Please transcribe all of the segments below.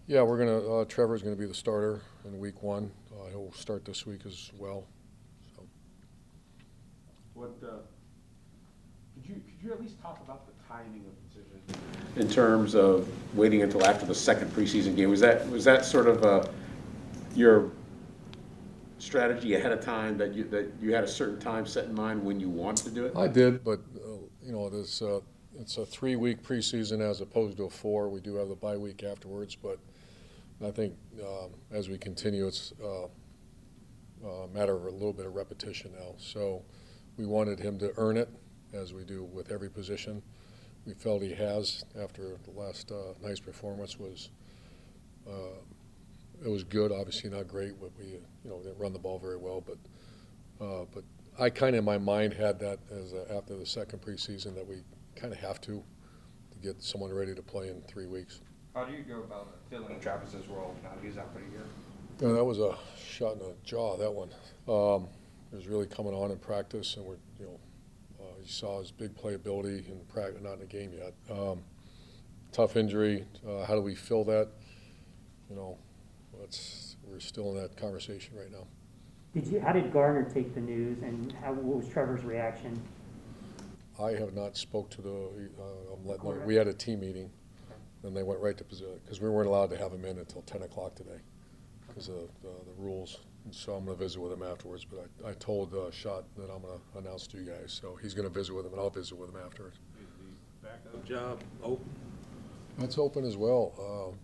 Yeah, we're gonna. Trevor's gonna be the starter in week 1. He'll start this week as well. So. What could you at least talk about the timing of the decision in terms of waiting until after the second preseason game? Was that sort of your strategy ahead of time that you had a certain time set in mind when you wanted to do it? I did, but you know, it's a 3-week preseason as opposed to a 4. We do have the bye week afterwards, but I think as we continue, it's a matter of a little bit of repetition now. So we wanted him to earn it, as we do with every position. We felt he has after the last night's performance was. It was good, obviously not great, but we didn't run the ball very well. But I kind of in my mind had that as after the second preseason that we kind of have to get someone ready to play in 3 weeks. How do you go about filling Travis's role now that he's out for a year? Yeah, that was a shot in the jaw. That one. It was really coming on in practice, and you saw his big playability in practice, not in the game yet. Tough injury. How do we fill that? We're still in that conversation right now. How did Gardner take the news, and what was Trevor's reaction? I have not spoke to we had a team meeting, and they went right to position because we weren't allowed to have him in until 10 o'clock today because of the rules. And so I'm going to visit with him afterwards. But I told Schott that I'm going to announce to you guys. So he's going to visit with him, and I'll visit with him afterwards. Is the backup job open? That's open as well.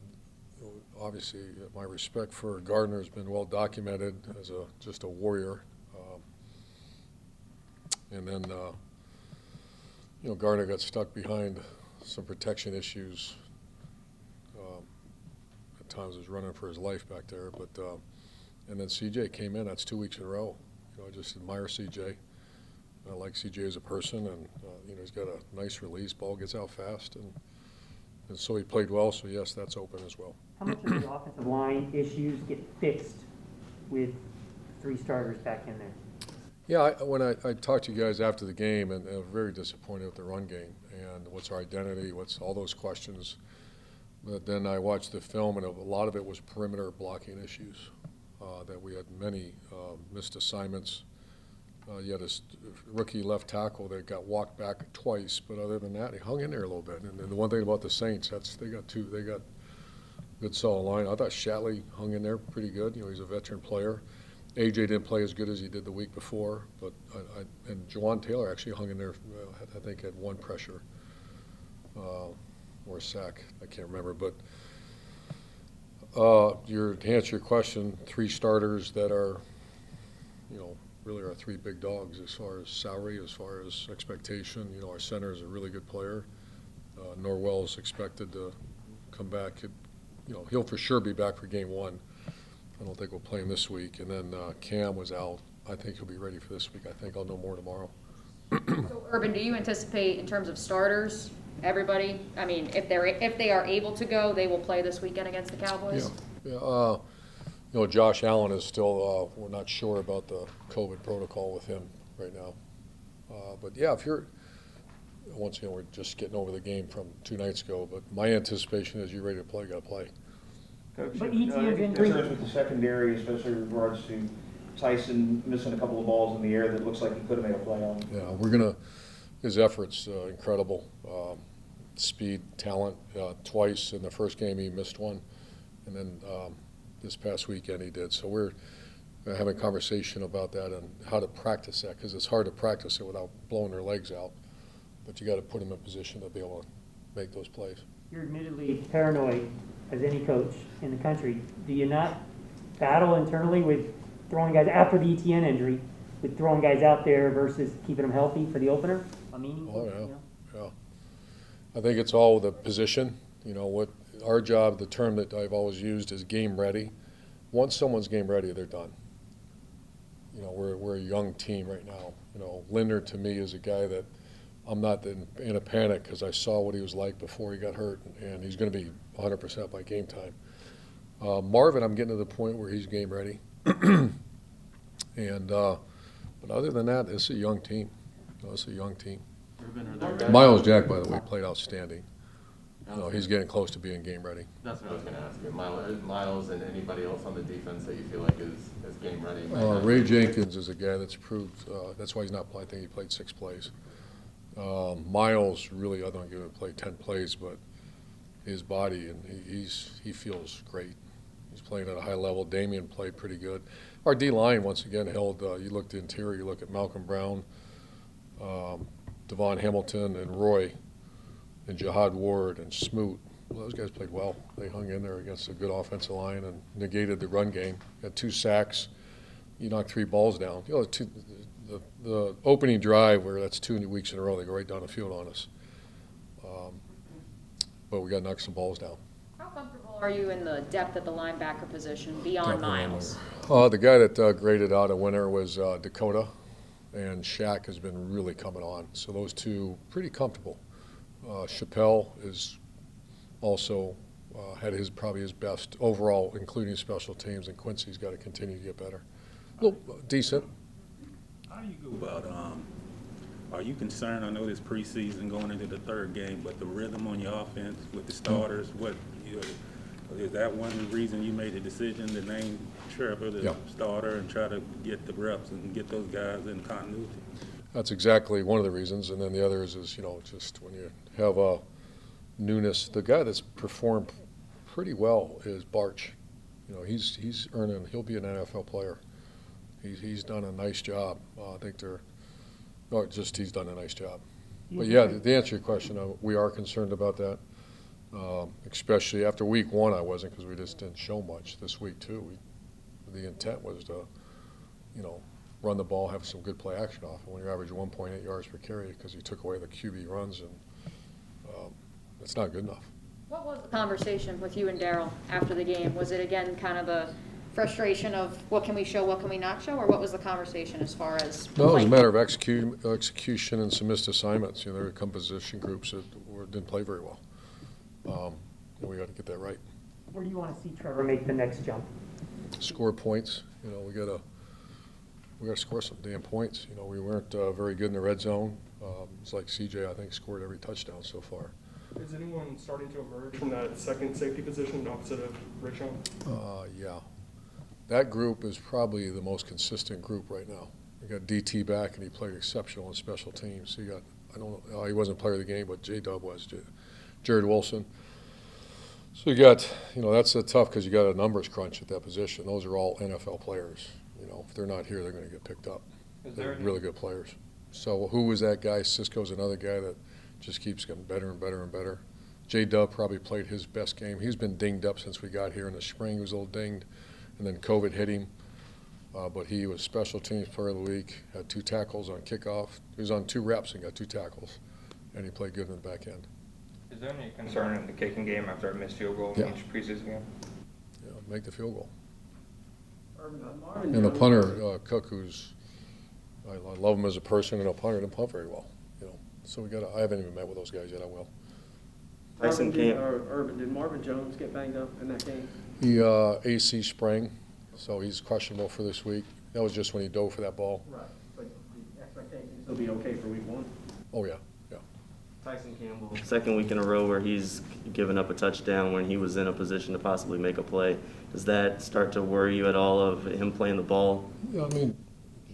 Obviously, my respect for Gardner has been well documented as just a warrior. And then, Gardner got stuck behind some protection issues. At times, was running for his life back there. But and then CJ came in. That's 2 weeks in a row. I just admire CJ. I like CJ as a person, and he's got a nice release. Ball gets out fast, and so he played well. So yes, that's open as well. How much of the offensive line issues get fixed with 3 starters back in there? Yeah, when I talked to you guys after the game, and I was very disappointed with the run game and what's our identity, what's all those questions. But then I watched the film, and a lot of it was perimeter blocking issues, that we had many missed assignments. You had a rookie left tackle that got walked back twice, but other than that, he hung in there a little bit. And the one thing about the Saints, they got good solid line. I thought Shatley hung in there pretty good. He's a veteran player. AJ didn't play as good as he did the week before, but and Juwan Taylor actually hung in there. I think had 1 pressure or a sack. I can't remember, but to answer your question, 3 starters that are, really are 3 big dogs as far as salary, as far as expectation. Our center is a really good player. Norwell is expected to come back. He'll for sure be back for game 1. I don't think we'll play him this week. And then Cam was out. I think he'll be ready for this week. I think I'll know more tomorrow. So, Urban, do you anticipate in terms of starters, everybody? I mean, if they are able to go, they will play this weekend against the Cowboys? Yeah. Josh Allen is still. We're not sure about the COVID protocol with him right now. But yeah, once again, we're just getting over the game from 2 nights ago. But my anticipation is you're ready to play, got to play. Coach, But any ETN's injury- concerns with the secondary, especially in regards to Tyson missing a couple of balls in the air that looks like he could have made a play on? Yeah, his efforts incredible. Speed, talent. Twice in the first game he missed one, and then this past weekend he did. So we're having a conversation about that and how to practice that, because it's hard to practice it without blowing their legs out. But you got to put them in position to be able to make those plays. You're admittedly paranoid as any coach in the country. Do you not battle internally with throwing guys after the ETN injury, with throwing guys out there versus keeping them healthy for the opener? A meaningful, Yeah. I think it's all the position. What our job, the term that I've always used is game ready. Once someone's game ready, they're done. We're a young team right now. Linder to me is a guy that I'm not in a panic because I saw what he was like before he got hurt, and he's going to be 100% by game time. Marvin, I'm getting to the point where he's game ready. But other than that, it's a young team. It's a young team. Miles Jack, by the way, played outstanding. No, he's getting close to being game ready. That's what I was going to ask you. Miles and anybody else on the defense that you feel like is game ready? Ray Jenkins is a guy that's proved, that's why he's not playing. I think he played 6 plays. Miles really, I don't give him play 10 plays, but his body, and he feels great. He's playing at a high level. Damian played pretty good. Our D-line, once again, held, you look at the interior, you look at Malcolm Brown, Devon Hamilton, and Roy, and Jihad Ward, and Smoot. Well, those guys played well. They hung in there against a good offensive line and negated the run game. Had 2 sacks. You knocked 3 balls down. You know, the opening drive, where that's 2 weeks in a row, they go right down the field on us. But we got to knock some balls down. How comfortable are you in the depth at the linebacker position beyond Miles? The guy that graded out a winner was Dakota, and Shaq has been really coming on. So those two, pretty comfortable. Chappelle is also had probably his best overall, including special teams, and Quincy's got to continue to get better. Well, decent. How do you go about, are you concerned, I know this preseason going into the 3rd game, but the rhythm on your offense with the starters, is that one reason you made the decision to name Trevor the starter and try to get the reps and get those guys in continuity? That's exactly one of the reasons, and then the other is just when you have a newness. The guy that's performed pretty well is Barch. You know, he's earning. He'll be an NFL player. He's done a nice job. I think he's done a nice job. But yeah, to answer your question, we are concerned about that. Especially after week 1, I wasn't, because we just didn't show much. This week too, the intent was to, run the ball, have some good play action off. And when you average 1.8 yards per carry, because he took away the QB runs, and it's not good enough. What was the conversation with you and Daryl after the game? Was it again kind of the frustration of what can we show, what can we not show, or what was the conversation as far as? No, it was a matter of execution and some missed assignments. There were composition groups that didn't play very well. And we got to get that right. Where do you want to see Trevor make the next jump? Score points. We got to score some damn points. We weren't very good in the red zone. It's like CJ, I think, scored every touchdown so far. Is anyone starting to emerge from that second safety position opposite of Richo? Yeah. That group is probably the most consistent group right now. We got DT back, and he played exceptional in special teams. He wasn't player of the game, but J-Dub was. Jared Wilson. So you got, that's tough, because you got a numbers crunch at that position. Those are all NFL players. If they're not here, they're going to get picked up. They're really good players. So who was that guy? Cisco's another guy that just keeps getting better and better and better. J-Dub probably played his best game. He's been dinged up since we got here in the spring. He was a little dinged, and then COVID hit him. But he was special teams player of the week, had 2 tackles on kickoff. He was on 2 reps and got 2 tackles, and he played good in the back end. Is there any concern in the kicking game after a missed field goal in each preseason game? Yeah, make the field goal. Marvin And the Jones- punter, Cook, I love him as a person, and a punter didn't punt very well. So I haven't even met with those guys yet. I will. Tyson did Marvin Jones get banged up in that game? He AC sprain, so he's questionable for this week. That was just when he dove for that ball. Right, but the expectation is he'll be okay for week 1? Oh, yeah. Tyson Campbell. Second week in a row where he's given up a touchdown when he was in a position to possibly make a play. Does that start to worry you at all of him playing the ball? Yeah,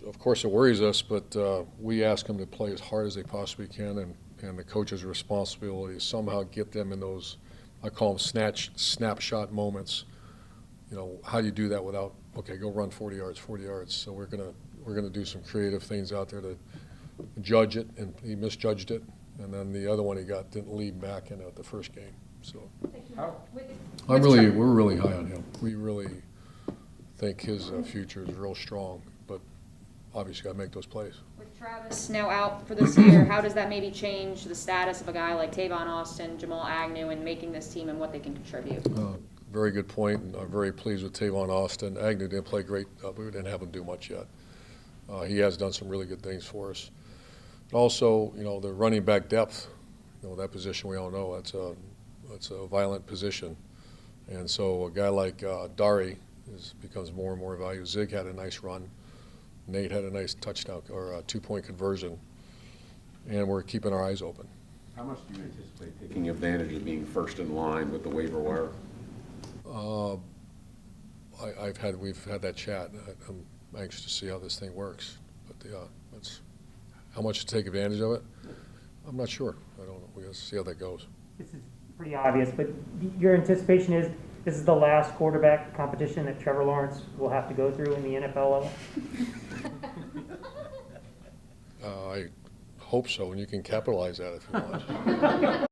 of course it worries us, but we ask them to play as hard as they possibly can, and the coach's responsibility is somehow get them in those, I call them snapshot moments. How do you do that without, okay, go run 40 yards. So we're gonna do some creative things out there to judge it, and he misjudged it. And then the other one he got didn't lead back in at the first game. So we're really high on him. We really think his future is real strong, but obviously got to make those plays. With Travis now out for this year, how does that maybe change the status of a guy like Tavon Austin, Jamal Agnew, and making this team and what they can contribute? Very good point, and I'm very pleased with Tavon Austin. Agnew didn't play great, but we didn't have him do much yet. He has done some really good things for us. Also, the running back depth, that position we all know, that's a violent position. And so a guy like Dari becomes more and more valuable. Zig had a nice run. Nate had a nice touchdown or a 2-point conversion. And we're keeping our eyes open. How much do you anticipate taking advantage of being first in line with the waiver wire? We've had that chat. I'm anxious to see how this thing works. But how much to take advantage of it? I'm not sure. I don't know. We got to see how that goes. This is pretty obvious, but your anticipation is this is the last quarterback competition that Trevor Lawrence will have to go through in the NFL level? I hope so, and you can capitalize that if you want.